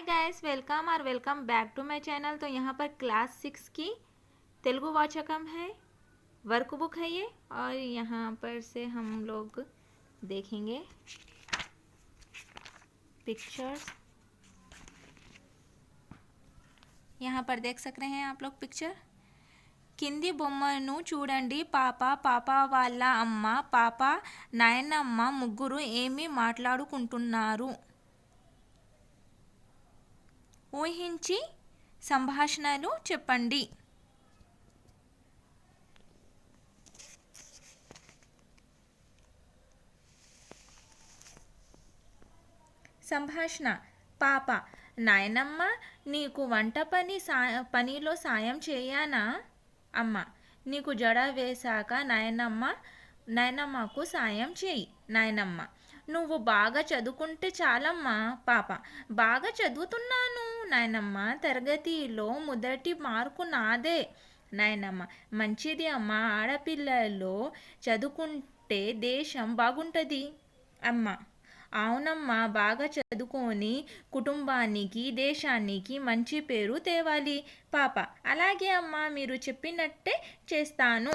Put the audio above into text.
Hi guys, welcome back to my channel. तो यहाँ पर क्लास 6 की तेलुगु वाचकम है, वर्क बुक है ये। और यहाँ पर से हम लोग देखेंगे पिक्चर्स। यहाँ पर देख सकते हैं आप लोग पिक्चर। కింది బొమ్మను చూడండి. పాప వాళ్ళ అమ్మ, పాప నాయనమ్మ ముగ్గురు ఏమి మాట్లాడుకుంటున్నారు? ఊహించి సంభాషణలు చెప్పండి. సంభాషణ. పాప: నాయనమ్మ, నీకు వంట పనిలో సాయం చేయనా? అమ్మ: నీకు జడ వేశాక నాయనమ్మకు సాయం చేయి. నాయనమ్మ: నువ్వు బాగా చదువుకుంటే చాలమ్మా. పాప: బాగా చదువుతున్నాను నాయనమ్మ, తరగతిలో మొదటి మార్కు నాదే. నాయనమ్మ: మంచిది అమ్మ, ఆడపిల్లలు చదువుకుంటే దేశం బాగుంటుంది. అమ్మ: అవునమ్మా, బాగా చదువుకొని కుటుంబానికి దేశానికి మంచి పేరు తేవాలి. పాప: అలాగే అమ్మా, మీరు చెప్పినట్టే చేస్తాను.